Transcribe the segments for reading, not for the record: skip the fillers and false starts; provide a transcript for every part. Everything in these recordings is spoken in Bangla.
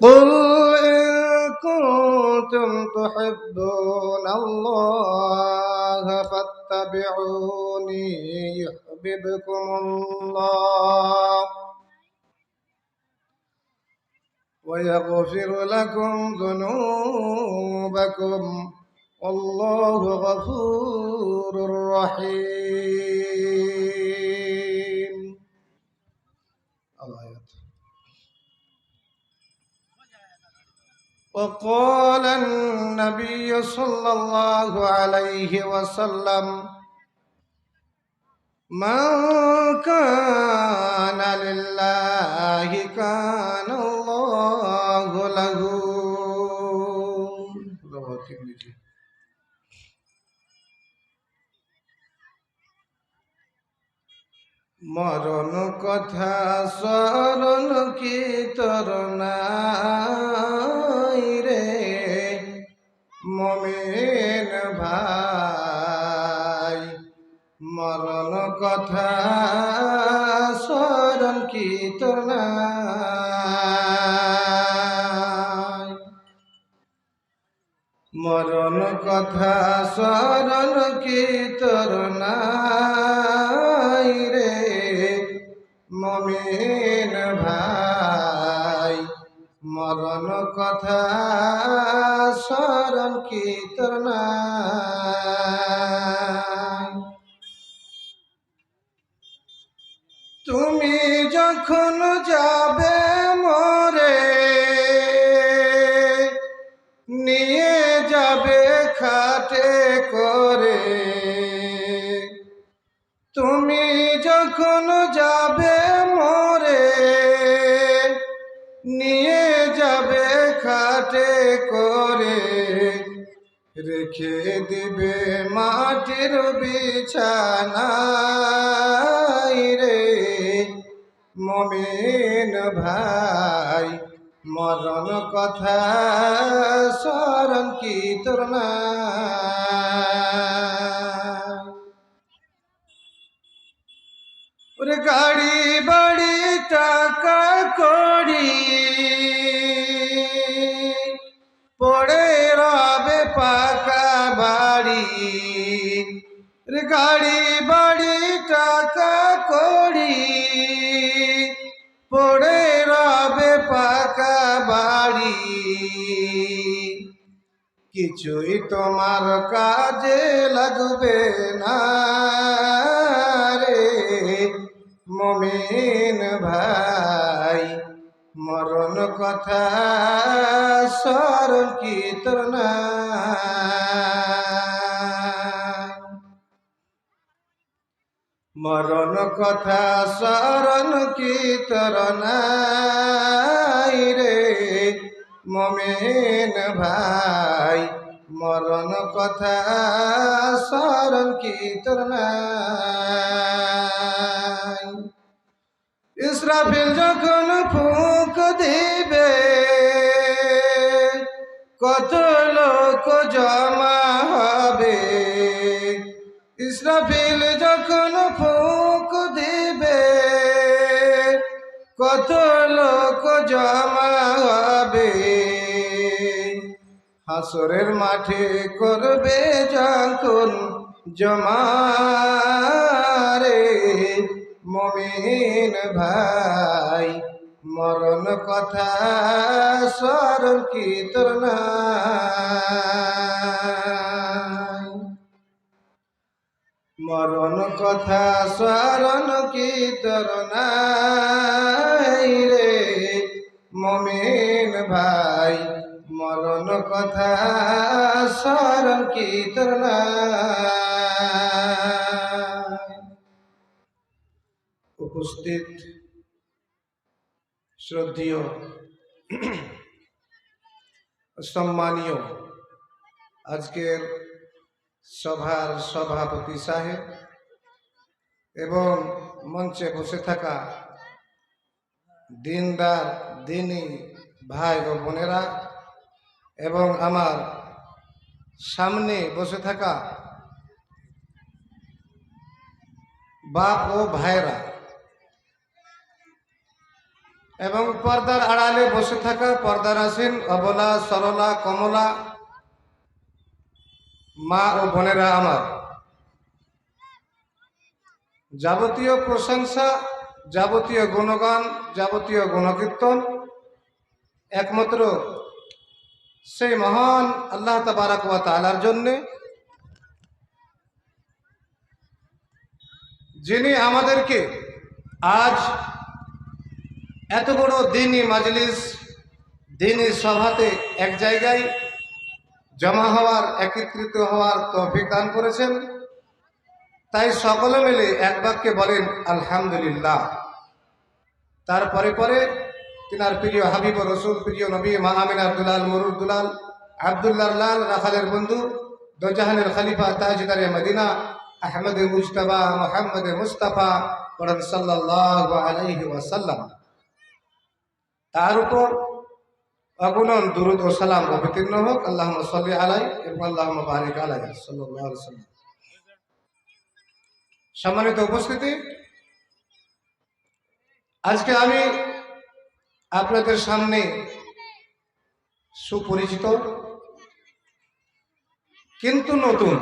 قل إن كنتم تحبون الله فاتبعوني يحببكم الله ويغفر لكم ذنوبكم والله غفور رحيم. وقال النبي صلى الله عليه وسلم من كان لله كان الله له. মরণ কথা স্মরণ কি তোর নাই রে মুমিন ভাই, মরণ কথা স্মরণ কি তোর নাই, মরণ কথা স্মরণ কি তোর নাই রে মুমিন ভাই, মরণ কথা স্মরণ কি তোর নাই। তুমি যখন যাবে মরে নিয়ে যাবে খাটে করে, তুমি যখন যাবে মরে নিয়ে যাবে খাটে করে, রেখে দিবে মাটির বিছানায় রে মুমিন ভাই, মরণ কথা স্মরণ কি তোর নাই। ওরে গাড়ি বাড়ি টাকা কড়ি পড়ে রবে পাকা বাড়ি, রে গাড়ি বাড়ি টাকা কড়ি পড়ে রবে পাকা বাড়ি, কিছুই তোমার কাজে লাগবে না রে মুমিন ভাই, মরণ কথা স্মরণ কি তোর নাই, মরণ কথা স্মরণ কি তোর নাই রে মুমিন ভাই, মরণ কথা স্মরণ কি তোর নাই। ইসরাফিল যখন ফুঁক দিবে কত লোক জমা হবে, ইসরাফিল যখন ফুঁক দিবে কত লোক জমা হবে, হাসরের মাঠে করবে যখন জমা রে মুমিন ভাই, মরণ কথা স্মরণ কি তোর নাই, মরণ কথা স্মরণ কি তোর নাই রে মুমিন ভাই, মরণ কথা স্মরণ কি তোর নাই। উপস্থিত শ্রদ্ধেয় সম্মানীয় আজকের সভার সভাপতি সাহেব এবং মঞ্চে বসে থাকা দিনদার দিনী ভাই ও বোনেরা এবং আমার সামনে বসে থাকা বাপ ও ভাইরা, এবং পর্দার আড়ালে বসে থাকা পর্দার আসেন অবলা সরলা কমলা মা ও বোনেরা আমার, যাবতীয় প্রশংসা, যাবতীয় গুণগান, যাবতীয় গুণকীর্তন একমাত্র সেই মহান আল্লাহ তাবারাক ওয়া তাআলার জন্যে, যিনি আমাদেরকে আজ এত বড় দ্বীনি মাজলিস, দ্বীনি সভাতে এক জায়গায় জমা হওয়ার, একত্রিত হওয়ার তৌফিক দান করেছেন। তাই সকলে মিলে এক বাক্যে বলেন আলহামদুলিল্লাহ। তারপরে পরে তিনার প্রিয় হাবিব রসুল, প্রিয় নবী মা আমিনার দুলাল, মরুর দুলাল, আব্দুল্লাহ লাল, রাখালের বন্ধু, দোজাহানের খলিফা, তাজদারে মদিনা, আহমদ মুজতবা মোহাম্মদ মুস্তাফা পড়েন সাল্লাল্লাহু আলাইহি ওয়াসাল্লাম। তার উপর অগুণন দুরূদ ও সালাম অবতীর্ণ হোক। আল্লাহুম্মা সাল্লি আলাইহি এবং আল্লাহুম্মা বারিক আলাইহি সাল্লাল্লাহু আলাইহি ওয়াসাল্লাম। সম্মানিত উপস্থিতি, আজকে আমি আপনাদের সামনে সুপরিচিত কিন্তু নতুন,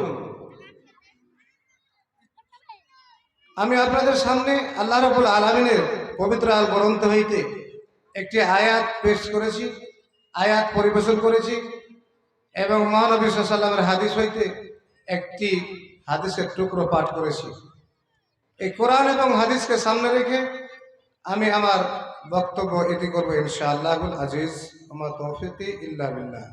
আমি আপনাদের সামনে আল্লাহ রাব্বুল আলামিনের পবিত্র আল গ্রন্থ হইতে একটি আয়াত পেশ করেছি, আয়াত পরিবেশন করেছি এবং মহানবী সাল্লাল্লাহু আলাইহি ওয়াসাল্লামের হাদিস হইতে একটি হাদিসের টুকরো পাঠ করেছি। এই কোরআন এবং হাদিসকে সামনে রেখে আমি আমার বক্তব্য এটি করবো ইনশাআল্লাহুল আজিজ। আমার তৌফিকি ইল্লা বিল্লাহ।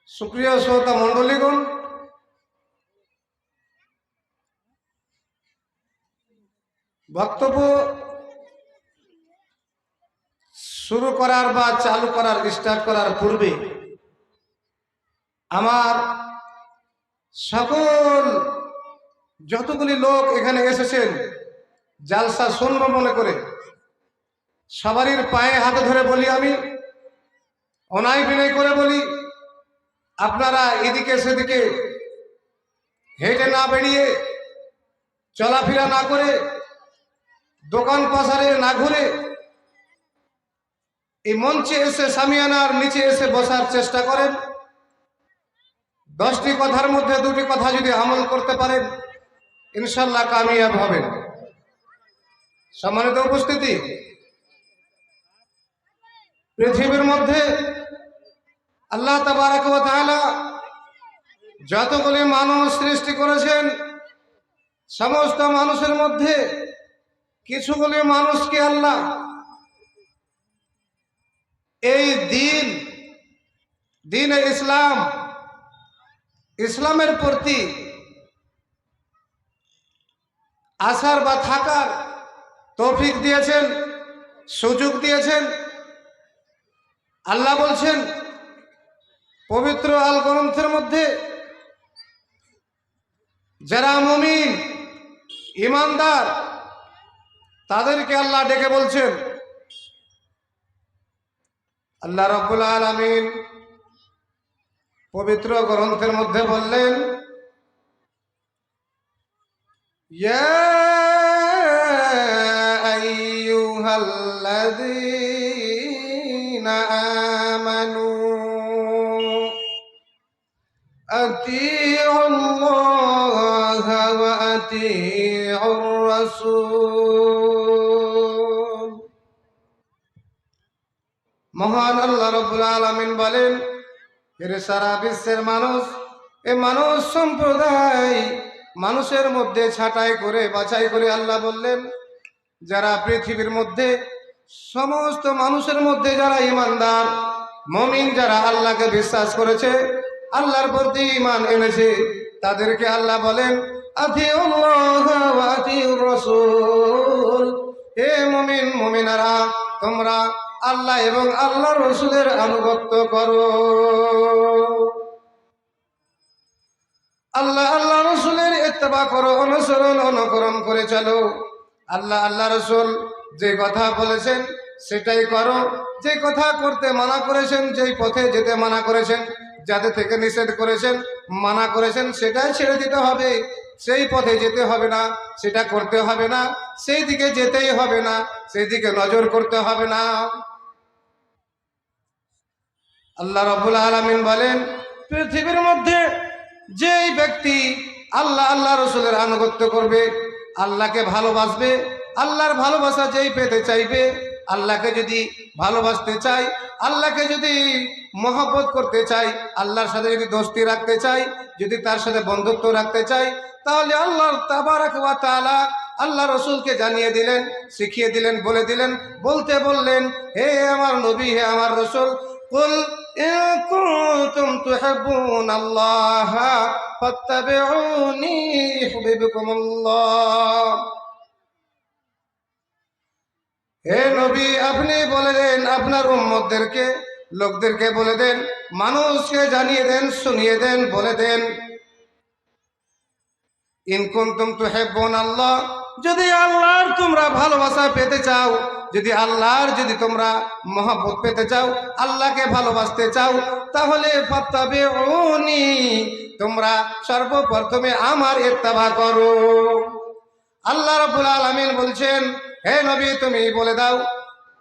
সুপ্রিয় শ্রোতা মণ্ডলীগণ, বক্তব্য শুরু করার বা চালু করার, স্টার্ট করার পূর্বে আমার সকল যতগুলি লোক এখানে এসেছেন জালসা শুনব মনে করে, সবারই পায়ে হাতে ধরে বলি, আমি অনায় বিনয় করে বলি, আপনারা এদিকে সেদিকে হেঁটে না বেরিয়ে, চলাফেরা না করে, দোকান পাশারে না ঘুরে এই মঞ্চে এসে সামিয়ানার নিচে এসে বসার চেষ্টা করেন। 10টি কথার মধ্যে 2টি কথা যদি আমল করতে পারেন ইনশাআল্লাহ কামিয়াব হবেন। সম্মানিত উপস্থিতি, পৃথিবীর মধ্যে আল্লাহ তাবারাক ওয়া তাআলা যতগুলি মানুষ সৃষ্টি করেছেন, সমস্ত মানুষের মধ্যে কিছুগুলি মানুষকে আল্লাহ এই দ্বীন ইসলামের প্রতি আসার বা থাকার তৌফিক দিয়েছেন, সুযোগ দিয়েছেন। আল্লাহ বলছেন পবিত্র আল গ্রন্থের মধ্যে, যারা মুমিন ঈমানদার তাদেরকে আল্লাহ ডেকে বলছেন। আল্লাহ রাব্বুল আলামিন পবিত্র গ্রন্থের মধ্যে বললেন, ইয়া আইয়ুহাল্লাযীনা আমানু আতিউল্লাহা ওয়া আতিউর রাসূল। মহান আল্লাহ রাব্বুল আলামিন বলেন, এর সারা বিশ্বের মানুষ, এ মানুষ সম্প্রদায়, মানুষের মধ্যে ছাঁটাই করে বাছাই করে আল্লাহ বললেন, যারা পৃথিবীর মধ্যে সমস্ত মানুষের মধ্যে যারা ঈমানদার মুমিন, যারা আল্লাহকে বিশ্বাস করেছে, আল্লাহর প্রতি ঈমান এনেছে, তাদেরকে আল্লাহ বলেন আতিউল্লাহ ওয়া আতিউর রাসূল। হে মুমিন মুমিনারা, তোমরা আল্লাহ এবং আল্লাহর রাসূলের আনুগত্য করো। আল্লাহ আল্লাহ রাসূলের ইত্তেবা করো, অনুসরণ অনুকরণ করে চলো। আল্লাহ আল্লাহ রাসূল যে কথা বলেছেন সেটাই করো, যে কথা করতে মানা করেছেন, যেই পথে যেতে মানা করেছেন, যাতে থেকে নিষেধ করেছেন, মানা করেছেন, সেটাই ছেড়ে দিতে হবে। সেই পথে যেতে হবে না, সেটা করতে হবে না, সেই দিকে যেতেই হবে না, সেই দিকে নজর করতে হবে না। আল্লাহ রাব্বুল আলামিন বলেন, পৃথিবীর মধ্যে যেই ব্যক্তি আল্লাহ রসুলের আনুগত্য করবে, আল্লাহকে ভালোবাসবে, আল্লাহর ভালোবাসা যেই পেতে চাইবে, আল্লাহকে যদি ভালোবাসতে চাই, আল্লাহকে যদি মহব্বত করতে চাই, আল্লাহর সাথে যদি দোস্তি রাখতে চাই, যদি তার সাথে বন্ধুত্ব রাখতে চাই, তাহলে আল্লাহ তাবারাক ওয়া তাআলা আল্লাহ রসুলকে জানিয়ে দিলেন, শিখিয়ে দিলেন, বলে দিলেন, বলতে বললেন, হে আমার নবী, হে আমার রসুল, কুল ইন কুনতুম তুহিব্বুনাল্লাহ ফাত্তাবিউনি ইউহিব্বুকুমুল্লাহ। হে নবী, আপনি বলে দেন আপনার উম্মতদেরকে, লোকদেরকে বলে দেন, মানুষকে জানিয়ে দেন, শুনিয়ে দেন, বলে দেন, ইন কুনতুম তুহিব্বুনাল্লাহ, যদি আল্লাহর তোমরা ভালোবাসা পেতে চাও, যদি আল্লাহর যদি তোমরা মহব্বত পেতে চাও, আল্লাহকে ভালোবাসতে চাও, তাহলে ফাত্তাবিউনি, তোমরা সর্বপ্রথমে আমার ইত্তেবা করো। আল্লাহ রাব্বুল আলামিন বলছেন, হে নবী, তুমি বলে দাও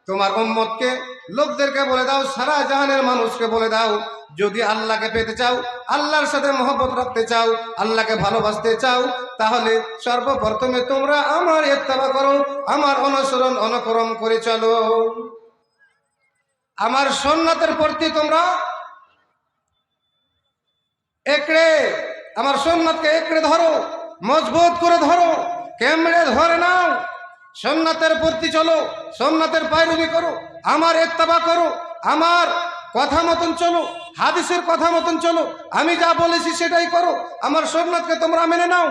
তোমার উম্মতকে, লোকদেরকে বলে দাও, সারা জাহানের মানুষকে বলে দাও, যদি আল্লাহকে পেতে চাও, আল্লাহর সাথে মহব্বত রাখতে চাও, আল্লাহকে ভালোবাসতে চাও, তাহলে সর্বপ্রথমে তোমরা আমার ইত্তেবা করো, আমার অনুকরণ করে চলো, আমার সুন্নাতের প্রতি তোমরা আমার সুন্নাতকে একড়ে ধরো, মজবুত করে ধরো, কেমড়ে ধরে নাও, সুন্নাতের প্রতি চলো, সুন্নাতের পায়রবি করো, আমার ইত্তেবা করো, আমার কথা মতন চলো, হাদিসের কথা মতন চলো, আমি যা বলেছি সেটাই করো, আমার সুন্নাতকে তোমরা মেনে নাও।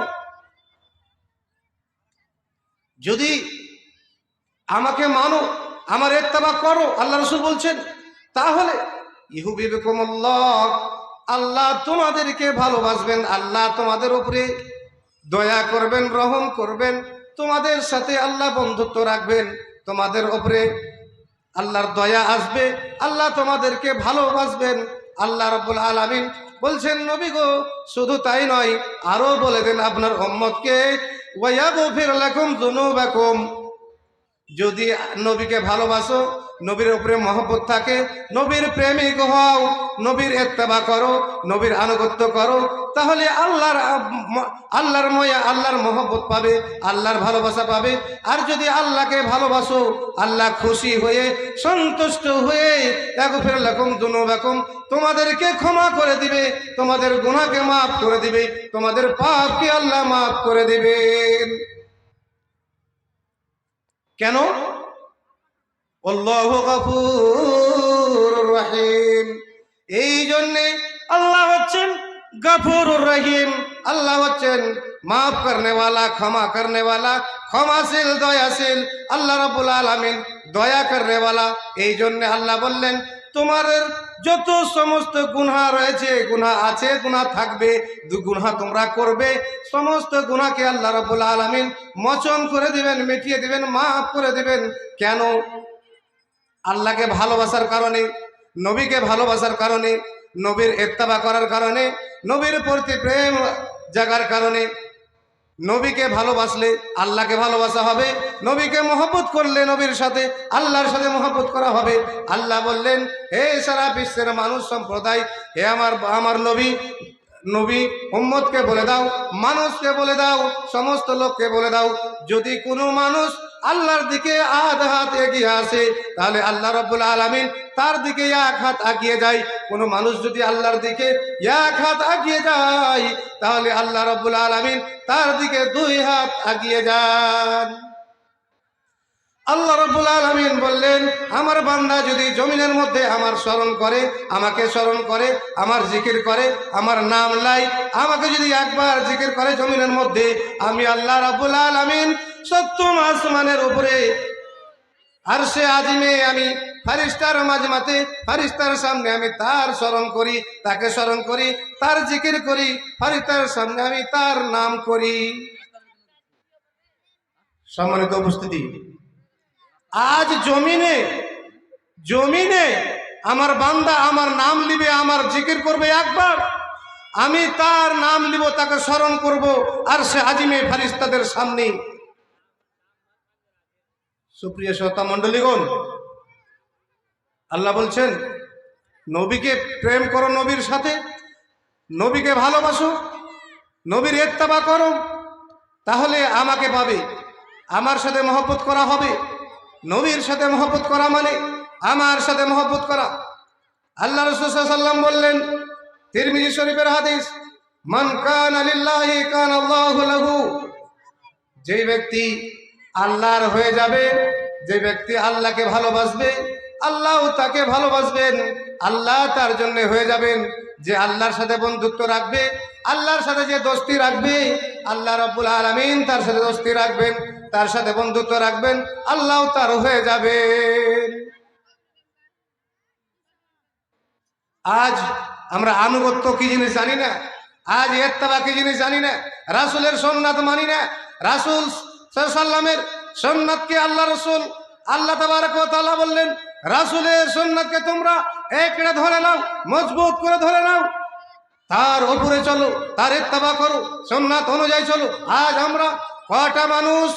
যদি আমাকে মানো, আমার ইত্তেবা করো, আল্লাহ রাসূল বলছেন, তাহলে ইউহিব্বুকুমুল্লাহ, আল্লাহ তোমাদেরকে ভালোবাসবেন, আল্লাহ তোমাদের উপরে দয়া করবেন, রহম করবেন, তোমাদের সাথে আল্লাহ বন্ধুত্ব রাখবেন, তোমাদের উপরে আল্লাহর দয়া আসবে, আল্লাহ তোমাদেরকে ভালোবাসবেন। আল্লাহ রাব্বুল আলামিন বলছেন, নবী গো, শুধু তাই নয়, আরো বলে দেন আপনার উম্মতকে, ওয়া ইয়াগফির লাকুম যুনুবাকুম, যদি নবীকে ভালোবাসো, নবীর উপরে মহব্বত থাকে, নবীর প্রেমিক হও, নবীর ইত্তেবা করো, নবীর আনুগত্য করো, তাহলে আল্লাহর ময়া, আল্লাহর মহব্বত পাবে, আল্লাহর ভালোবাসা পাবে। আর যদি আল্লাহকে ভালোবাসো, আল্লাহ খুশি হয়ে, সন্তুষ্ট হয়ে, ইয়াগফির লাকুম যুনুবাকুম, তোমাদেরকে ক্ষমা করে দিবে, তোমাদের গুনাহকে মাফ করে দিবে, তোমাদের পাপকে আল্লাহ মাফ করে দিবেন। কেন? আল্লাহু গফুরুর রহিম, এই জন্যে আল্লাহ হচ্ছেন গফুরুর রহিম, আল্লাহ হচ্ছেন মাফ করনেওয়ালা, ক্ষমা করনেওয়ালা, ক্ষমাশীল, দয়াশীল, আল্লাহ রাব্বুল আলামিন দয়া করনেওয়ালা। এই জন্যে আল্লাহ বললেন, তোমার যত সমস্ত গুনাহ রয়েছে, গুনাহ আছে, গুনাহ থাকবে, গুনাহ তোমরা করবে, সমস্ত গুনাহকে আল্লাহ রাব্বুল আলামিন মোচন করে দিবেন, মিটিয়ে দিবেন, মাফ করে দিবেন। কেন? আল্লাহকে ভালোবাসার কারণে, নবীকে ভালোবাসার কারণে, নবীর ইত্তেবা করার কারণে, নবীর প্রতি প্রেম জাগার কারণে। নবীকে ভালোবাসলে আল্লাহকে ভালোবাসা হবে, নবীকে মহব্বত করলে নবীর সাথে, আল্লাহর সাথে মহব্বত করা হবে। আল্লাহ বললেন, হে সারা বিশ্বের মানুষ সম্প্রদায়, হে আমার নবী উম্মতকে বলে দাও, মানুষকে বলে দাও, সমস্ত লোককে বলে দাও, যদি কোনো মানুষ আল্লাহর দিকে আধ হাত এগিয়ে আসে, তাহলে আল্লাহ রাব্বুল আলামিন তার দিকে এক হাত এগিয়ে যায়। কোনো মানুষ যদি আল্লাহর দিকে এক হাত এগিয়ে যায়, তাহলে আল্লাহ রাব্বুল আলামিন তার দিকে 2 হাত এগিয়ে যান। আল্লাহ রাব্বুল আলামিন বললেন, আমার বান্দা যদি জমিনের মধ্যে আমার স্মরণ করে, আমাকে স্মরণ করে, আমার জিকির করে, আমার নাম লাই, আমাকে যদি একবার জিকির করে জমিনের মধ্যে, আমি আল্লাহ রাব্বুল আলামিন সপ্তম আসমানের উপরে আরশে আজিমে আমি ফারিস্তার মাজমাতে, ফারিস্তার সামনে আমি তার স্মরণ করি, তাকে স্মরণ করি, তার জিকির করি, ফারিস্তার সামনে আমি তার নাম করি। সম্মানিত উপস্থিতি, আজ জমিনে আমার বান্দা আমার নাম লিবে, আমার জিকির করবে একবার, আমি তার নাম নিব, তাকে স্মরণ করব, আর সে আজিমে ফারিস্তাদের সামনে। সুপ্রিয় শ্রোতা মণ্ডলীগণ, আল্লাহ বলছেন নবীকে প্রেম করো, নবীর সাথে নবীকে ভালোবাসো, নবীর ইত্তেবা করো, তাহলে আমাকে পাবে। আমার সাথে মহব্বত করা হবে। নবীর সাথে মহব্বত করা মানে আমার সাথে মহব্বত করা। আল্লাহ রাসূল সাল্লাল্লাহু আলাইহি ওয়াসাল্লাম বললেন, তিরমিজি শরীফের হাদিস, মান কানা লিল্লাহি কানা আল্লাহু লাহু। যে ব্যক্তি আল্লাহর হয়ে যাবে, যে ব্যক্তি আল্লাহকে ভালোবাসবে, আল্লাহ তাকে ভালোবাসবেন। আল্লাহ তার জন্য হয়ে যাবেন। যে আল্লাহর সাথে বন্ধুত্ব রাখবে, আল্লাহর সাথে যে দোস্তি রাখবে, আল্লাহ রাব্বুল আলামিন তার সাথে দোস্তি রাখবেন, তার সাথে বন্ধুত্ব রাখবেন, আল্লাহ তার হয়ে যাবে। আজ আমরা আনুগত্য কি জিনিস জানি না, আজ ইত্তেবা কি জিনিস জানি না, রাসূলের সুন্নাত মানি না। রাসূল সাল্লাল্লাহু আলাইহি ওয়াসাল্লামের সুন্নাতকে আল্লাহ তাবারক ওয়া তাআলা বললেন, রাসূলের সুন্নাতকে তোমরা একড়ে ধরে নাও, মজবুত করে ধরে নাও, তার উপরে চলো, তার ইত্তেবা করো, সুন্নাত অনুযায়ী চলো। আজ আমরা কয়টা মানুষ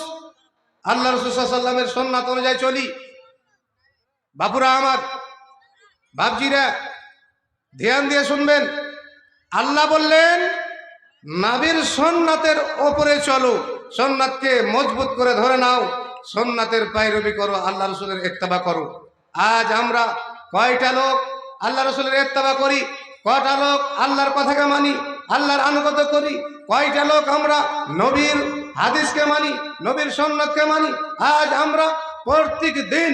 আল্লাহ রাসূল সাল্লাল্লাহু আলাইহি ওয়াসাল্লামের সুন্নাত অনুযায়ী চলি? বাপুরা আমার, বাপজিরা ধ্যান দিয়ে শুনবেন। আল্লাহ বললেন নবীর সুন্নাতের উপরে চলো, সুন্নাতকে মজবুত করে ধরে নাও, সুন্নাতের পায়রবি করো, আল্লাহ রাসূলের ইত্তেবা করো। আজ আমরা কয়টা লোক আল্লাহ রাসূলের ইত্তেবা করি? কয়টা লোক আল্লাহর কথাকে মানি, আল্লাহর আনুগত্য করি? কয়টা লোক আমরা নবীর হাদিসকে মানি, নবীর সুন্নাতকে মানি? আজ আমরা প্রত্যেক দিন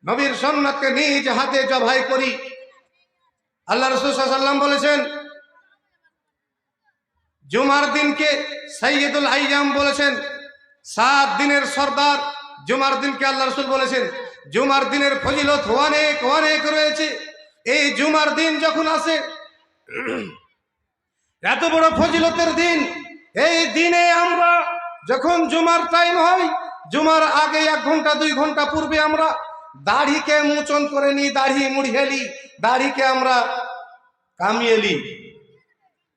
নবীর সুন্নাতকে নিজ হাতে জবাই করি। আল্লাহ রাসূল সাল্লাল্লাহু আলাইহি ওয়াসাল্লাম বলেছেন, জুমার দিনকে সাইয়্যিদুল আইয়াম বলেছেন, 7 দিনের সর্দার জুমার দিনকে আল্লাহ রাসূল বলেছেন। জুমার দিনের ফজিলত অনেক অনেক রয়েছে। এই জুমার দিন যখন আসে, এত বড় ফজিলতের দিন, এই দিনে আমরা যখন জুমার টাইম হয়, জুমার আগে 1 ঘন্টা 2 ঘন্টা পূর্বে আমরা দাড়িকে মোচন করে নিই, দাড়ি মুড়িয়ে নিই, দাড়িকে আমরা কামিয়ে নিই।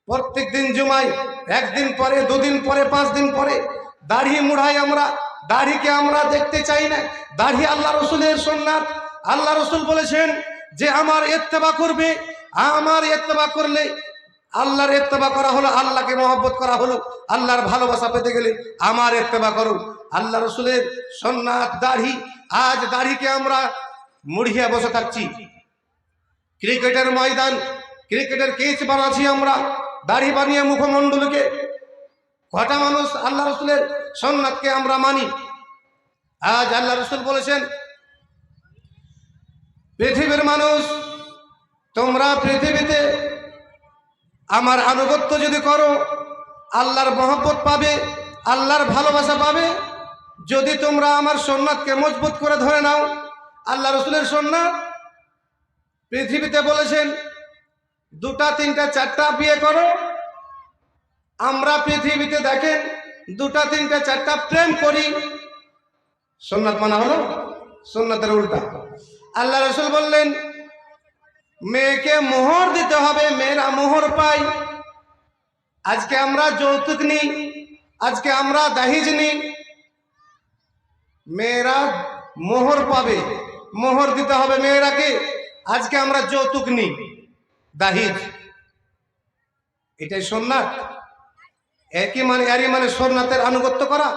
প্রত্যেক দিন জুমায় 1 দিন পরে, 2 দিন পরে, 5 দিন পরে দাড়ি মুড়াই আমরা। দাড়িকে আমরা দেখতে চাই না। দাড়ি আল্লাহ রাসূলের সুন্নাত। আল্লাহ রাসূল বলেছেন যে আমার ইত্তেবা করবে, আমার ইত্তেবা করলে আল্লাহর ইত্তেবা করা হলো, আল্লাহকে মহব্বত করা হলো। আল্লাহর ভালোবাসা পেতে গেলে আমার ইত্তেবা করো। আল্লাহ রাসূলের সুন্নাত দাড়ি। আজ দাড়িকে আমরা মুড়িয়ে বসে থাকছি। ক্রিকেটের ময়দান, ক্রিকেটের কেচ বানাচ্ছি আমরা, দাড়ি বানিয়ে মুখমণ্ডলকে। কটা মানুষ আল্লাহ রাসূলের সুন্নাতকে আমরা মানি? আজ আল্লাহ রাসূল বলেছেন, পৃথিবীর মানুষ, তোমরা পৃথিবীতে আমার আনুগত্য যদি করো, আল্লাহর মহব্বত পাবে, আল্লাহর ভালোবাসা পাবে। যদি তোমরা আমার সুন্নাতকে মজবুত করে ধরে নাও। আল্লাহ রাসূলের সুন্নাত পৃথিবীতে বলেছেন 2টা 3টা 4টা বিয়ে করো। আমরা পৃথিবীতে দেখেন 2টা 3টা 4টা প্রেম করি। সুন্নাত মানা হলো সুন্নাতের উল্টা। আল্লাহ রাসূল বললেন মেয়েকে মোহর দিতে হবে, মেয়েরা মোহর পায়। আজকে আমরা যৌতুক নিই, আজকে আমরা দাহিজ নিই। মেয়েরা মোহর পাবে, মোহর দিতে হবে মেয়েরাকে। আজকে আমরা যৌতুক নিই, দাহিজ। এটাই সুন্নাত? একই মানে, এরই মানে সুন্নাতের আনুগত্য করা,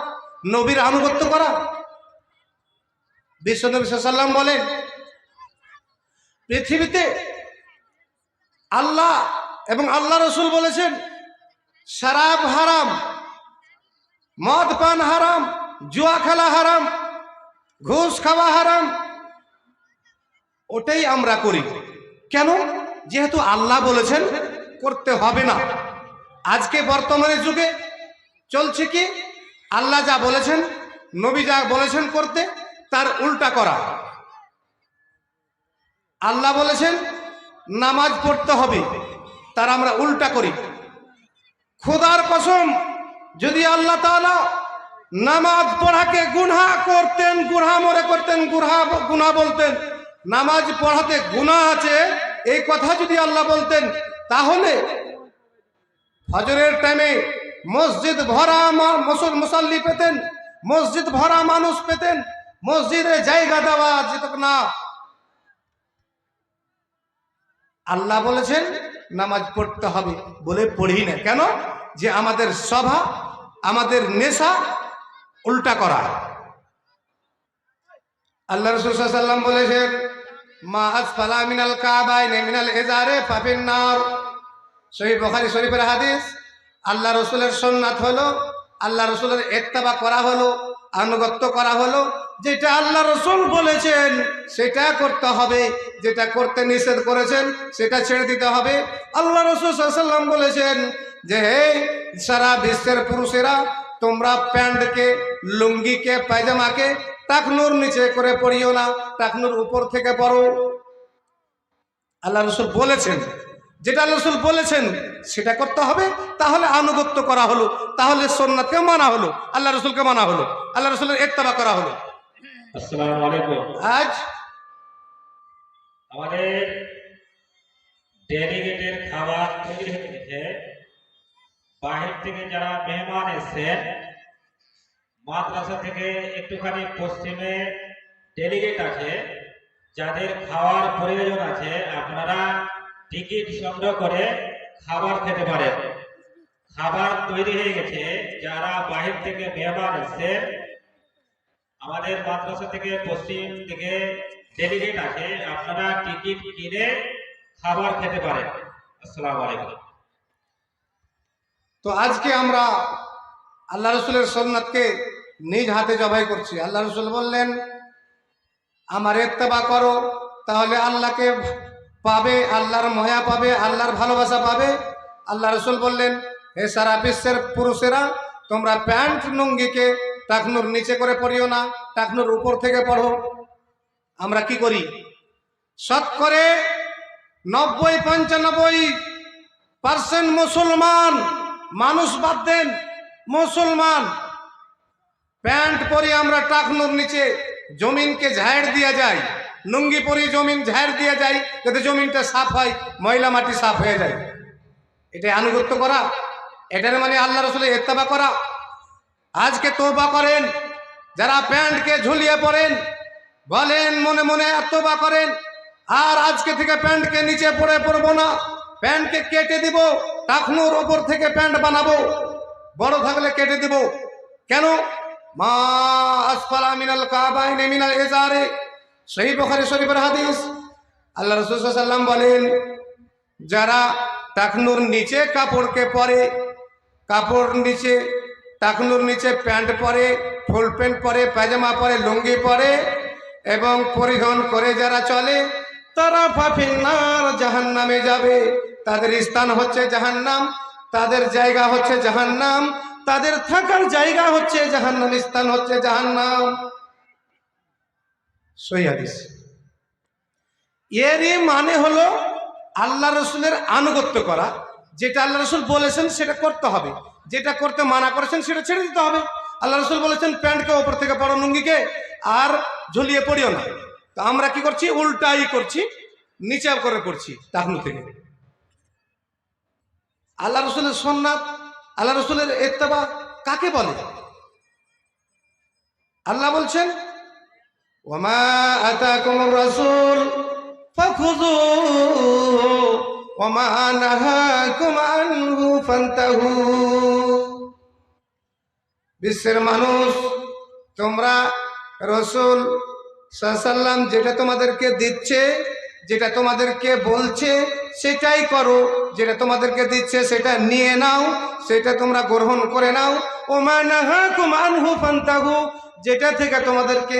নবীর আনুগত্য করা। বিশ্বনবী সাল্লাল্লাহু আলাইহি ওয়াসাল্লাম বলেন পৃথিবীতে আল্লাহ এবং আল্লাহ রাসূল বলেছেন শরাব হারাম, মদ পান হারাম, জুয়া খেলা হারাম, ঘুষ খাওয়া হারাম। ওটাই আমরা করি। কেন? যেহেতু আল্লাহ বলেছেন করতে হবে না। আজকে বর্তমানের যুগে চলছে কি, আল্লাহ যা বলেছেন, নবী যা বলেছেন করতে, তার উল্টা করা। আল্লাহ বলেছেন নামাজ পড়তে হবে, তার আমরা উল্টা করি। খোদার কসম, যদি আল্লাহ তাআলা নামাজ পড়াকে গুনাহ করতেন, গুনাহ মনে করতেন, গুনাহ বলতেন, নামাজ পড়াতে গুনাহ আছে এই কথা যদি আল্লাহ বলতেন, তাহলে ফজরের টাইমে মসজিদ ভরা মুসল্লি পেতেন, মসজিদ ভরা মানুষ পেতেন, মসজিদে জায়গা দেওয়া যেত না। আল্লাহ বলেছেন নামাজ পড়তে হবে, বলে পড়ি না কেন? যে আমাদের সভা, আমাদের নেশা উল্টা করা। আল্লাহ রাসূল সাল্লাল্লাহু আলাইহি ওয়াসাল্লাম বলেছেন মা আসফালা মিনাল কাবাইনি মিনাল ইজারে ফাফিন নার। সহিহ বুখারী শরীফের হাদিস। আল্লাহ রাসূলের সুন্নাত হলো, আল্লাহ রাসূলের ইত্তেবা করা হলো, আনুগত্য করা হলো, যেটা আল্লাহ রাসূল বলেছেন সেটা করতে হবে, যেটা করতে নিষেধ করেছেন সেটা ছেড়ে দিতে হবে। আল্লাহ রাসূল সাল্লাল্লাহু আলাইহি ওয়াসাল্লাম বলেছেন যে হে সারা বিশ্বের পুরুষেরা, তোমরা প্যান্টকে, লুঙ্গিকে, পায়জামাকে টাকনুর নিচে করে পরিও না, টাকনুর উপর থেকে পরো। আল্লাহ রাসূল বলেছেন, যেটা আল্লাহ রাসূল বলেছেন সেটা করতে হবে, তাহলে আনুগত্য করা হলো, তাহলে সুন্নাতকে মানা হলো, আল্লাহ রাসূলকে মানা হলো, আল্লাহ রাসূলের ইত্তেবা করা হলো। আসসালামু আলাইকুম। আজ আমাদের ডেলিগেটের খাবার তৈরি হয়ে গেছে। বাহির থেকে যারা মেহমান এসেছেন, মাদ্রাসা থেকে একটুখানি পশ্চিমে ডেলিগেট আছে, যাদের খাওয়ার প্রয়োজন আছে আপনারা টিকিট সংগ্রহ করে খাবার খেতে পারেন। খাবার তৈরি হয়ে গেছে। যারা বাহির থেকে মেহমান এসেছেন, আমাদের মাদ্রাসা থেকে পশ্চিম থেকে ডেলিগেট আছে, আপনারা টিকিট কিনে খাবার খেতে পারেন। আসসালামু আলাইকুম। তো আজকে আমরা আল্লাহ রাসূলের সুন্নাতকে নিজ হাতে জবাই করছি। আল্লাহ রাসূল বললেন আমার ইত্তেবা করো, তাহলে আল্লাহকে পাবে, আল্লাহর মায়া পাবে, আল্লাহর ভালোবাসা পাবে। আল্লাহ রাসূল বললেন হে সারা বিশ্বের পুরুষেরা, তোমরা প্যান্ট লুঙ্গিকে টাকনুর নিচে করে পরিও না, টাকনুর উপর থেকে পড়ো। আমরা কি করি? শতকরে 90-95% মুসলমান মানুষ বাদ দেন, মুসলমান প্যান্ট পরি আমরা টাকনুর নিচে, জমিনকে ঝাড় দিয়ে যায়, লুঙ্গি পরি জমিন ঝাড় দিয়ে যায়, যাতে জমিনটা সাফ হয়, ময়লা মাটি সাফ হয়ে যায়। এটা আনুগত্য করা, এটার মানে আল্লাহ রাসূলের ইত্তেবা করা। আজকে তওবা করেন, যারা প্যান্টকে ঝুলিয়ে পড়েন, বলেন মনে মনে তওবা করেন, আর আজকে থেকে প্যান্টকে নিচে পড়ে পড়বো না, প্যান্টকে কেটে দিব, টাকনুর ওপর থেকে প্যান্ট বানাবো, বড় থাকলে কেটে দিব। কেন? মা আসফালা মিনাল কাবাইনি মিনাল ইজারে, সহিহ বুখারী শরীফের হাদিস। আল্লাহ রাসূল সাল্লাল্লাহু আলাইহি ওয়াসাল্লাম বলেন যারা টাকনুর নিচে কাপড়কে পরে, কাপড় নিচে টাকনুর নিচে প্যান্ট পরে, ফুল প্যান্ট পরে, পায়জামা পরে, লুঙ্গি পরে এবং পরিধান করে যারা চলে, তারা ফাফিন্নার জাহান্নামে যাবে। তাদের স্থান হচ্ছে জাহান্নাম, তাদের জায়গা হচ্ছে জাহান্নাম, তাদের থাকার জায়গা হচ্ছে জাহান্নাম, স্থান হচ্ছে জাহান্নাম। সহিহ হাদিস। এরই মানে হলো আল্লাহ রাসূলের আনুগত্য করা, যেটা আল্লাহ রাসূল বলেছেন সেটা করতে হবে, যেটা করতে মানা করেছেন সেটা ছেড়ে দিতে হবে। আল্লাহ রাসূল বলেছেন প্যান্টকে ওপর থেকে পরো, লুঙ্গিকে আর ঝুলিয়ে পড়িও না। তো আমরা কি করছি? উল্টাই করছি, নিচে করে করছি টাকনু থেকে। আল্লাহ রাসূলের সুন্নাত, আল্লাহ রাসূলের ইত্তেবা কাকে বলে? আল্লাহ বলছেন ওয়ামা আতাকুমুর রাসূল ফাখুযুহু ওয়ামা নাহাকুম আনহু ফান্তাহু। বিশ্বের মানুষ, তোমরা রাসূল সাল্লাল্লাহু আলাইহি ওয়াসাল্লাম যেটা তোমাদেরকে দিচ্ছে, যেটা তোমাদেরকে বলছে সেটাই করো, যেটা তোমাদেরকে দিচ্ছে সেটা নিয়ে নাও, সেটা তোমরা গ্রহণ করে নাও। ওমা নাহাকুম আনহু ফান্তাহু, যেটা থেকে তোমাদেরকে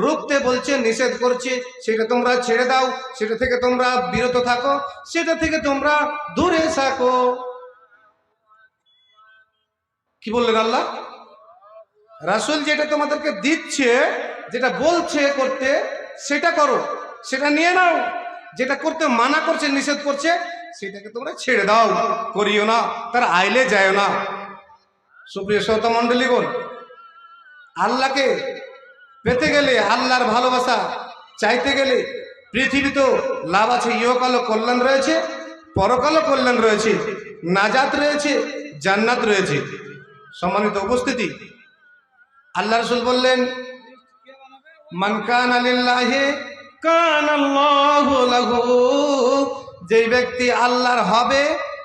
রুখতে বলছে, নিষেধ করছে, সেটা তোমরা ছেড়ে দাও, সেটা থেকে তোমরা বিরত থাকো, সেটা থেকে তোমরা দূরে থাকো। কি বললেন আল্লাহ? রাসূল যেটা তোমাদেরকে দিচ্ছে, যেটা বলছে করতে সেটা করো, সেটা নিয়ে নাও, যেটা করতে মানা করছে, নিষেধ করছে, সেটাকে তোমরা ছেড়ে দাও, করিও না, তার আইলে যায় না। সুপ্রিয় শ্রোতা মণ্ডলীগণ, আল্লাহকে পেতে গেলে, আল্লাহর ভালোবাসা চাইতে গেলে পৃথিবীতেও লাভ আছে, ইহকাল কল্যাণ রয়েছে, পরকালও কল্যাণ রয়েছে, নাজাত রয়েছে, জান্নাত রয়েছে। সম্মানিত উপস্থিতি, আল্লাহ রাসূল বললেন, মান কানা লিল্লাহি কানা আল্লাহু লাহু। যে ব্যক্তি আল্লাহর হবে,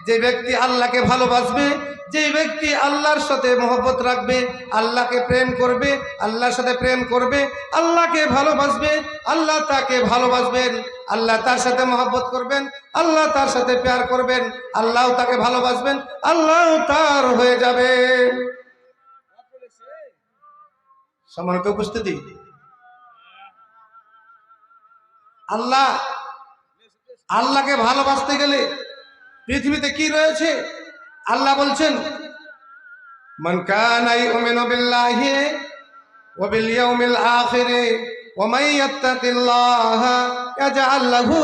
যে ব্যক্তি আল্লাহকে ভালোবাসবে, যে ব্যক্তি আল্লাহর সাথে মহব্বত রাখবে, আল্লাহকে প্রেম করবে, আল্লাহর সাথে প্রেম করবে, আল্লাহকে ভালোবাসবে, আল্লাহ তাকে ভালোবাসবেন, আল্লাহ তার সাথে মহব্বত করবেন, আল্লাহ তার সাথে প্যার করবেন, আল্লাহ তাকে ভালোবাসবেন, আল্লাহ তার হয়ে যাবে। সম্মানিত উপস্থিতি, আল্লাহকে ভালোবাসতে গেলে পৃথিবীতে কি রয়েছে? আল্লাহ বলছেন, মান কানা ইউমিনু বিল্লাহি ওয়া বিল ইয়াউমিল আখির ওয়া মান ইয়াত্তাকিল্লাহা ইয়াজআল লাহু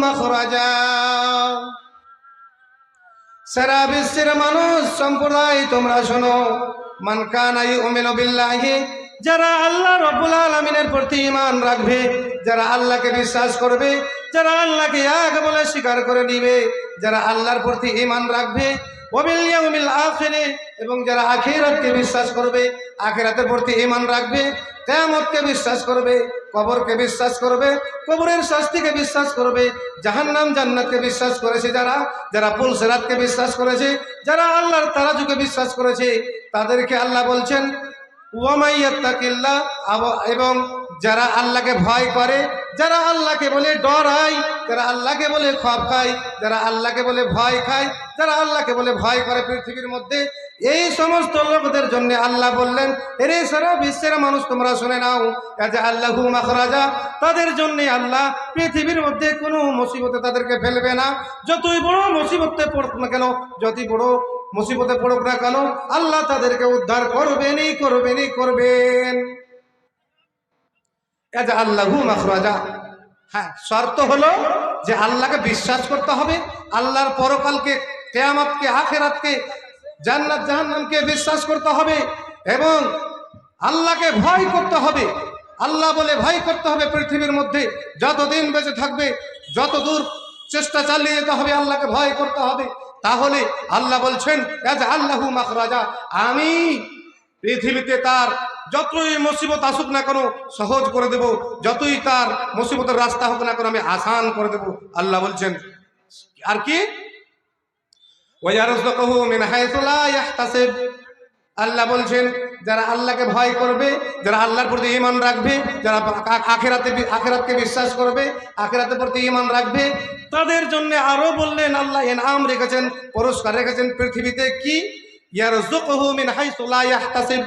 মাখরাজা। সারা বিশ্বের মানুষ সম্প্রদায় তোমরা শোনো, মান কানা ইউমিনু বিল্লাহি, যারা আল্লাহ রাব্বুল আলামিনের প্রতি ঈমান রাখবে, যারা আল্লাহকে বিশ্বাস করবে, যারা আল্লাহকে এক বলে স্বীকার করে নিবে, যারা আল্লাহর প্রতি ঈমান রাখবে, ওয়া বিল ইয়াউমিল আখির, এবং যারা আখিরাতকে বিশ্বাস করবে, আখিরাতের প্রতি ঈমান রাখবে, কিয়ামতকে বিশ্বাস করবে, কবরকে বিশ্বাস করবে, কবরের শাস্তিকে বিশ্বাস করবে, জাহান্নাম জান্নাতকে বিশ্বাস করেছে, যারা পুল সিরাতকে বিশ্বাস করেছে, যারা আল্লাহর তারাজুকে বিশ্বাস করেছে, তাদেরকে আল্লাহ বলছেন ওয়া মান ইয়াত্তাকিল্লাহ, এবং যারা আল্লাহকে ভয় করে, যারা আল্লাহকে বলে ডরায়, যারা আল্লাহকে বলে খপ খায়, যারা আল্লাহকে বলে ভয় খায়, যারা আল্লাহকে বলে ভয় করে পৃথিবীর মধ্যে, এই সমস্ত লোকদের জন্য আল্লাহ বললেন, এরে সারা বিশ্বের মানুষ তোমরা শুনে নাও, ইয়াজআল লাহু মাখরাজা, তাদের জন্য আল্লাহ পৃথিবীর মধ্যে কোনো মুসিবতে তাদেরকে ফেলবে না। যতই বড় মুসিবতে পড়ুক না কেন, যতই বড় মুসিবতে পড়ুক না কেন, আল্লাহ তাদেরকে উদ্ধার করবেনই করবেন। ইয়াজআল লাহু মাখরাজা। হ্যাঁ, শর্ত হলো যে আল্লাহকে বিশ্বাস করতে হবে, আল্লাহর পরকালকে, কিয়ামতকে, আখিরাতকে, জান্নাত জাহান্নামকে বিশ্বাস করতে হবে, এবং আল্লাহকে ভয় করতে হবে। আল্লাহ বলে ভয় করতে হবে পৃথিবীর মধ্যে যতদিন বেঁচে থাকবে, যতদূর চেষ্টা চালিয়ে যেতে হবে, আল্লাহকে ভয় করতে হবে। তাহলে আল্লাহ বলছেন, ইয়াজআল লাহু মাখরাজা, আমি পৃথিবীতে তার যতই মুসিবত আসুক না কেন সহজ করে দেব, যতই তার মুসিবতের রাস্তা হোক না কেন আমি আসান করে দেব। আল্লাহ বলছেন, আর কি, ওয়া ইয়ারযুকুহু মিন হাইসু লা ইয়াহতাসিব। আল্লাহ বলছেন, যারা আল্লাহকে ভয় করবে, যারা আল্লাহর প্রতি ঈমান রাখবে, যারা আখিরাতকে বিশ্বাস করবে, আখিরাতের প্রতি ঈমান রাখবে, তাদের জন্য আরো বললেন আল্লাহ ইনাম রেখেছেন, পুরস্কার রেখেছেন পৃথিবীতে। কি? ইয়ারযুকুহু মিন হাইসু লা ইয়াহতাসিব।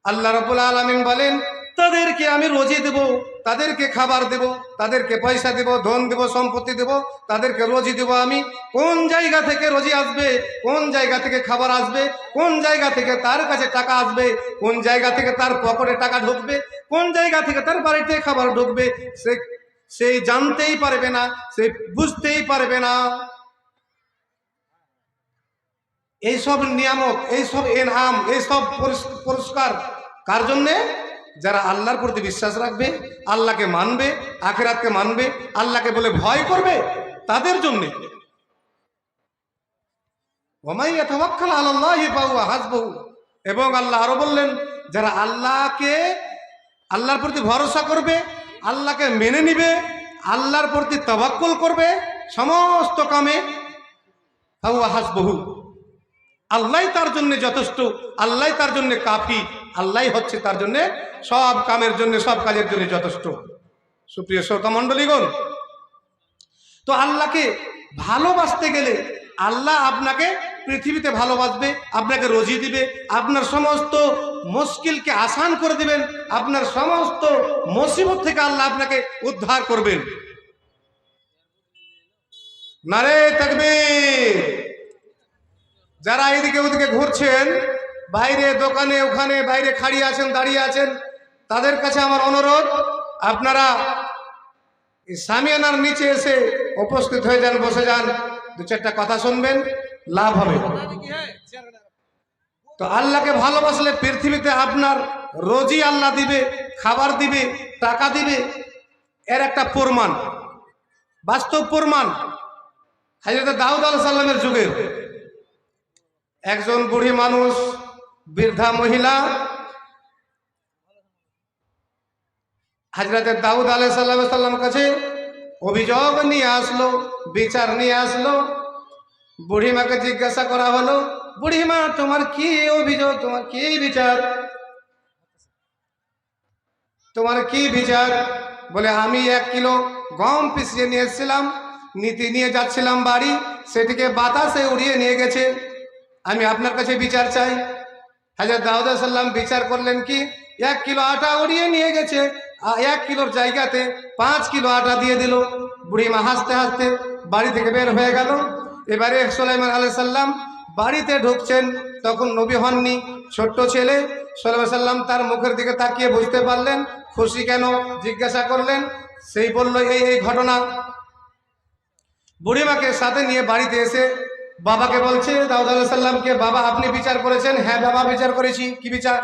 আল্লাহ রাব্বুল আলামিন বলেন, তাদেরকে আমি রুজি দেব, তাদেরকে খাবার দেব, তাদেরকে পয়সা দেব, ধন দেব, সম্পত্তি দেব, তাদেরকে রুজি দেব আমি। কোন জায়গা থেকে রুজি আসবে, কোন জায়গা থেকে খাবার আসবে, কোন জায়গা থেকে তার কাছে টাকা আসবে, কোন জায়গা থেকে তার পকেটে টাকা ঢুকবে, কোন জায়গা থেকে তার বাড়িতে খাবার ঢুকবে, সেই জানতেই পারবে না, সে বুঝতেই পারবে না। এইসব নিয়ামত, এইসব ইনাম, এইসব পুরস্কার কার জন্যে? যারা আল্লাহর প্রতি বিশ্বাস রাখবে, আল্লাহকে মানবে, আখিরাতকে মানবে, আল্লাহকে বলে ভয় করবে, তাদের জন্যে। ওয়া মান ইয়াতাওয়াক্কাল আলাল্লাহি ফাহুয়া হাসবুহু। এবং আল্লাহ আরো বললেন, যারা আল্লাহর প্রতি ভরসা করবে, আল্লাহকে মেনে নিবে, আল্লাহর প্রতি তাওয়াক্কুল করবে সমস্ত কামে, ফাহুয়া হাসবুহু, আল্লাহ তার জন্য যথেষ্ট, আল্লাহ তার জন্য কাফি, আল্লাহ হচ্ছে তার জন্য সব কামের জন্য, সব কাজের জন্য যথেষ্ট। সুপ্রিয় শ্রোতা মণ্ডলীগণ, তো আল্লাহকে ভালোবাসতে গেলে আল্লাহ আপনাকে পৃথিবীতে ভালোবাসবে, আপনাকে রুজি দিবে, আপনার সমস্ত মুশকিলকে আসান করে দিবেন, আপনার সমস্ত মুসিবত থেকে আল্লাহ আপনাকে উদ্ধার করবেন। নারে তাকবীর। যারা এদিকে ওদিকে ঘুরছেন, বাইরে দোকানে ওখানে বাইরে খাড়িয়ে আছেন, দাঁড়িয়ে আছেন, তাদের কাছে আমার অনুরোধ, আপনারা সামিয়ানার নিচে এসে উপস্থিত হয়ে যান, বসে যান, দু চারটা কথা শুনবেন, লাভ হবে। তো আল্লাহকে ভালোবাসলে পৃথিবীতে আপনার রোজি আল্লাহ দিবে, খাবার দিবে, টাকা দিবে। এর একটা প্রমাণ, বাস্তব প্রমাণ। হযরত দাউদ আলাইহিস সালামের যুগের একজন বুড়ি মানুষ, বৃদ্ধা মহিলা হযরত দাউদ আলাইহিস সালামের কাছে অভিযোগ নিয়ে আসলো, বিচার নিয়ে আসলো। বুড়িমাকে জিজ্ঞাসা করা হলো, বুড়িমা তোমার কি অভিযোগ, তোমার কি বিচার, তোমার কি বিচার? বলে আমি 1 কিলো গম পিষিয়ে নিয়ে এসেছিলাম, নিয়ে যাচ্ছিলাম বাড়ি, সেটিকে বাতাসে উড়িয়ে নিয়ে গেছে, আমি আপনার কাছে বিচার চাই। হযরত দাউদ আলাইহিস সালাম বিচার করলেন কি, 1 কিলো আটা উড়িয়ে নিয়ে গেছে, 1 কিলোর জায়গাতে 5 কিলো আটা দিয়ে দিল। বুড়িমা হাসতে হাসতে বাড়ি থেকে বের হয়ে গেল। এবারে সুলাইমান আলাইহিস সালাম বাড়িতে ঢুকছেন, তখন নবী হননি, ছোট্ট ছেলে। সুলাইমান সাল্লাম তার মুখের দিকে তাকিয়ে বুঝতে পারলেন খুশি কেন, জিজ্ঞাসা করলেন। সেই বলল এই ঘটনা। বুড়িমাকে সাথে নিয়ে বাড়িতে এসে বাবাকে বলছে, দাউদ আলাইহিস সালামকে, বাবা আপনি বিচার করেছেন? হ্যাঁ বাবা বিচার করেছি। কি বিচার?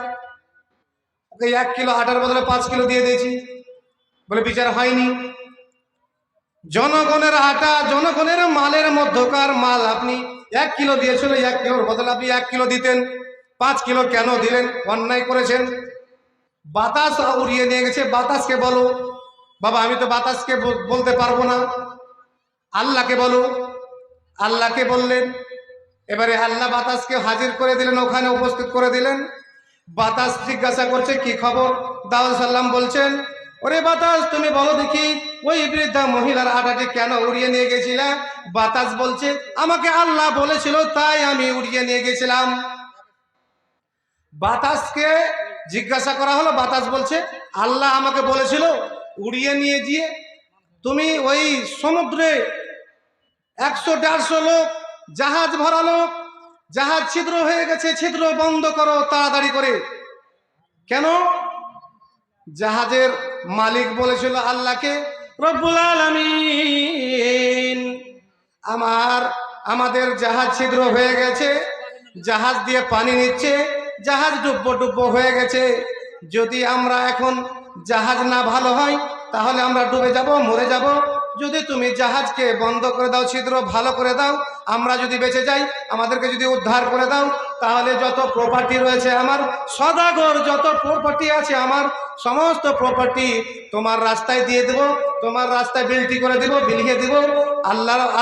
ওকে 1 কিলো আটার বদলে 5 কিলো দিয়ে দিয়েছি। বলে বিচার হয়নি, জনগণের আটা, জনগণের মালের মধ্যকার মাল আপনি 1 কিলো দিয়েছিল, 1 কিলোর বদলে আপনি 1 কিলো দিতেন, 5 কিলো কেন দিলেন? অন্যায় করেছেন। বাতাস উড়িয়ে নিয়ে গেছে, বাতাসকে বলো। বাবা আমি তো বাতাসকে বলতে পারবো না, আল্লাহকে বলো। আল্লাহকে বললেন। এবারে আল্লাহ বাতাসকে হাজির করে দিলেন, ওখানে উপস্থিত করে দিলেন। বাতাস জিজ্ঞাসা করছে কি খবর? দাউদ সাল্লাম বলছেন, ওরে বাতাস তুমি বলো দেখি, ওই বৃদ্ধা মহিলার আটাটি কেন উড়িয়ে নিয়ে গেছিলে? বাতাস বলছে, আমাকে আল্লাহ বলেছিল তাই আমি উড়িয়ে নিয়ে গেছিলাম। বাতাসকে জিজ্ঞাসা করা হলো, বাতাস বলছে আল্লাহ আমাকে বলেছিল উড়িয়ে নিয়ে গিয়ে তুমি ওই সমুদ্রে 100-150 লোক, জাহাজ ভরা লোক, জাহাজ ছিদ্র হয়ে গেছে, ছিদ্র বন্ধ করো তাড়াতাড়ি করে। কেন? জাহাজের মালিক বলেছিল আল্লাহকে, রব্বুল আলামিন আমাদের জাহাজ ছিদ্র হয়ে গেছে, জাহাজ দিয়ে পানি নিচ্ছে, জাহাজ ডুব্বো হয়ে গেছে, যদি আমরা এখন জাহাজ না ভালো হয় তাহলে আমরা ডুবে যাব, মরে যাব। যদি তুমি জাহাজকে বন্ধ করে দাও, ছিদ্র ভালো করে দাও, আমরা যদি বেঁচে যাই, আমাদেরকে যদি উদ্ধার করে দাও, তাহলে যত প্রপার্টি রয়েছে আমার, সদাগর যত প্রপার্টি আছে আমার, সমস্ত প্রপার্টি তোমার রাস্তায় দিয়ে দেব, তোমার রাস্তায় বিলটি করে দেব, বিলিয়ে দেব।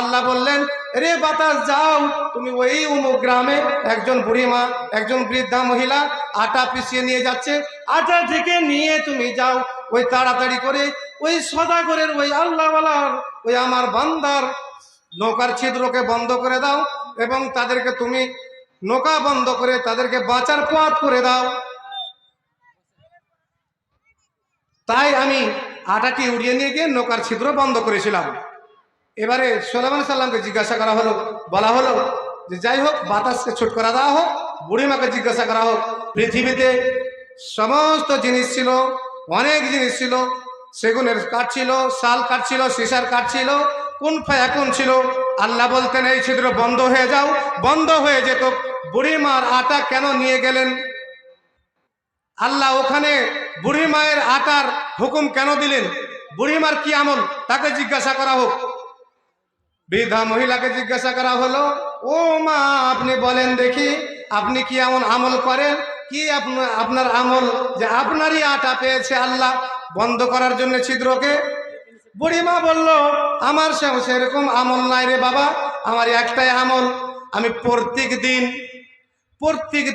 আল্লাহ বললেন, রে বাতাস যাও, তুমি ওই অমুক গ্রামে একজন বুড়িমা, একজন বৃদ্ধা মহিলা আটা পিষিয়ে নিয়ে যাচ্ছে, আটা থেকে নিয়ে তুমি যাও, ওই তাড়াতাড়ি করে ওই সদাগরের, ওই আল্লাহওয়ালার, ওই আমার বান্দার নৌকার ছিদ্রকে বন্ধ করে দাও, এবং তাদেরকে তুমি নৌকা বন্ধ করে তাদেরকে বাঁচার পথ করে দাও। তাই আমি আটাটি উড়িয়ে নিয়ে গিয়ে নৌকার ছিদ্র বন্ধ করেছিলাম। এবারে সুলাইমান সাল্লামকে জিজ্ঞাসা করা হলো, বলা হলো যে যাই হোক বাতাসকে ছুট করা দেওয়া হোক। বুড়িমাকে জিজ্ঞাসা করা হোক, পৃথিবীতে সমস্ত জিনিস ছিল, অনেক জিনিস ছিল, সেগুনের কাঠ ছিল, শাল কাঠ ছিল, সীসার কাঠ ছিল, কোন ফায়াকুন ছিল। আল্লাহ বলতেন এই ছিদ্র বন্ধ হয়ে যাও, বন্ধ হয়ে যেত। বুড়িমার আটা কেন নিয়ে গেলেন? আল্লাহ ওখানে বুড়িমায়ের আটার হুকুম কেন দিলেন? বুড়িমার কি আমল, তাকে জিজ্ঞাসা করা হোক। বৃদ্ধা মহিলাকে জিজ্ঞাসা করা হলো, ও মা আপনি বলেন দেখি, আপনি কি এমন আমল করেন, কি আপনার আমল যে আপনারই আটা পেয়েছে আল্লাহ বন্ধ করার জন্য ছিদ্রকে? বুড়িমা বলল, আমার সেরকম আমল নাই রে বাবা, আমার একটাই আমল, আমি প্রত্যেক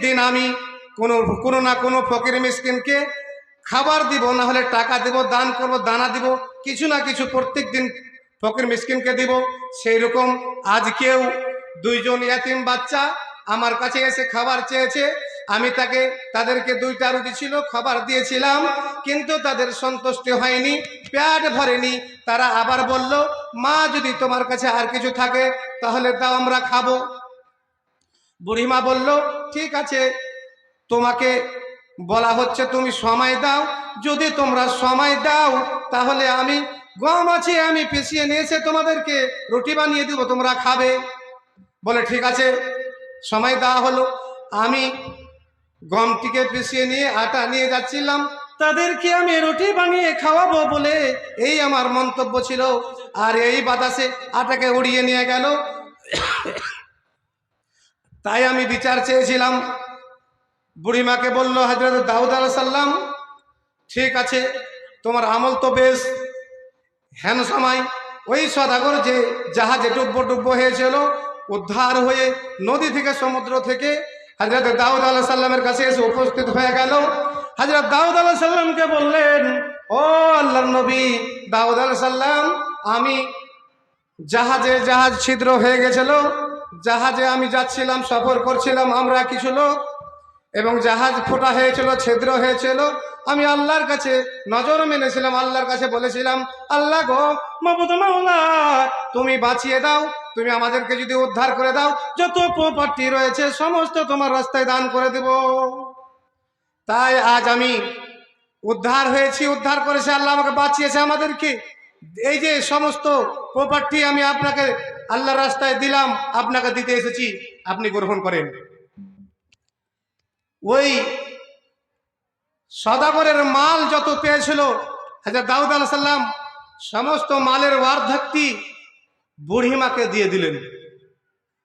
দিন আমি কোনো না কোনো ফকির মিসকিনকে খাবার দিব, না হলে টাকা দিব, দান করব, দানা দিব, কিছু না কিছু প্রত্যেক দিন ফকির মিসকিনকে দিব। সেই রকম আজকেও 2 জন ইয়াতিম বাচ্চা আমার কাছে এসে খাবার চেয়েছে, আমি তাদেরকে 2টা রুটি ছিল খাবার দিয়েছিলাম, কিন্তু তাদের সন্তুষ্টি হয়নি, পেট ভরেনি। তারা আবার বলল, মা যদি তোমার কাছে আর কিছু থাকে তাহলে দাও, আমরা খাবো। বুড়িমা বলল, ঠিক আছে, তোমাকে বলা হচ্ছে তুমি সময় দাও, যদি তোমরা সময় দাও তাহলে আমি গম আছে, আমি পিষিয়ে নিয়েছে, তোমাদেরকে রুটি বানিয়ে দিব, তোমরা খাবে। বলে ঠিক আছে, সময় দেওয়া হলো। আমি গমটিকে পিষিয়ে নিয়ে আটা নিয়ে যাচ্ছিলাম, তাদেরকে আমি রুটি বানিয়ে খাওয়াবো বলে এই আমার মন্তব্য ছিল। আর এই বাতাসে আটাকে উড়িয়ে নিয়ে গেল। তাই আমি বিচার চেয়েছিলাম। বুড়িমাকে বলল হযরত দাউদ আলাইহিস সালাম, ঠিক আছে, তোমার আমল তো বেশ হ্যানসামাই। ওই সদাগর যে জাহাজে ডুব্ব হয়েছিল, উদ্ধার হয়ে নদী থেকে সমুদ্র থেকে হযরত দাউদ আলাইহিস সালামের কাছে এসে উপস্থিত হয়ে গেল। হযরত দাউদ আলাইহিস সালামকে বললেন, ও আল্লাহর নবী দাউদ আলাইহিস সালাম, আমি জাহাজ ছিদ্র হয়ে গেছিল, জাহাজে আমি যাচ্ছিলাম, সফর করছিলাম আমরা কিছু লোক, এবং জাহাজ ফোটা হয়েছিল, ছিদ্র হয়েছিল। আমি আল্লাহর কাছে নজর মেনেছিলাম, আল্লাহর কাছে বলেছিলাম, আল্লাহ গো মাবুদ মাওলা, তুমি বাঁচিয়ে দাও, তুমি আমাদেরকে যদি উদ্ধার করে দাও, যত প্রপার্টি রয়েছে সমস্ত তোমার রাস্তায় দান করে দেব। তাই আজ আমি উদ্ধার হয়েছি, উদ্ধার করেছে আল্লাহ, আমাকে বাঁচিয়েছে আমাদেরকে। এই যে সমস্ত প্রপার্টি আমি আপনাকে আল্লাহর রাস্তায় দিলাম, আপনাকে দিতে এসেছি, আপনি গ্রহণ করেন। ওই সদাগরের মাল যত পেয়েছিল হযরত দাউদ আলাইহিস সালাম, সমস্ত মালের অর্ধেকটি বুড়িমাকে দিয়ে দিলেন।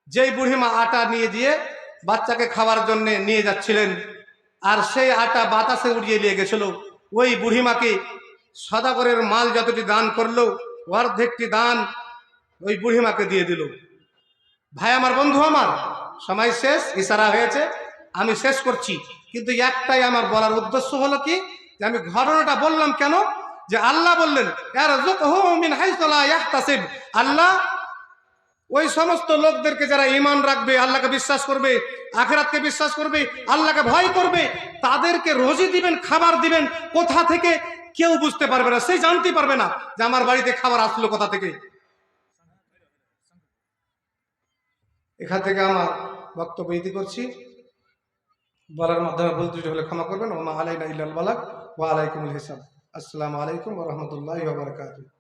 যেই বুড়িমা আটা নিয়ে দিয়ে বাচ্চাকে খাওয়ার জন্য নিয়ে যাচ্ছিলেন, আর সেই আটা বাতাসে উড়িয়ে নিয়ে গেছিল, ওই বুড়িমাকে সদাগরের মাল যতটি দান করলো, অর্ধেকটি দান ওই বুড়িমাকে দিয়ে দিল। ভাই আমার, বন্ধু আমার, সময় শেষ, ইশারা হয়েছে, আমি শেষ করছি। কিন্তু একটাই আমার বলার উদ্দেশ্য হলো কি, যে আমি ঘটনাটা বললাম কেন, যে আল্লাহ বললেন ইয়ারযুকহু মিন হাইসু লা ইয়াহতাসিব। আল্লাহ ওই সমস্ত লোকদেরকে যারা ঈমান রাখবে, আল্লাহকে বিশ্বাস করবে, আখিরাতকে বিশ্বাস করবে, আল্লাহকে ভয় করবে, তাদেরকে রুজি দিবেন, খাবার দিবেন। কোথা থেকে কেউ বুঝতে পারবে না, সে জানতে পারবে না যে আমার বাড়িতে খাবার আসলো কোথা থেকে। এখান থেকে আমার বক্তব্য ইতি করছি। বলার মাধ্যমে ভুল ত্রুটি হলে ক্ষমা করবেন। ওয়া মা আলাইনা ইল্লাল বালাগ ওয়া আলাইকুমুল হিসাব। আসসালামু আলাইকুম ওয়া রাহমাতুল্লাহি ওয়া বারাকাতুহু।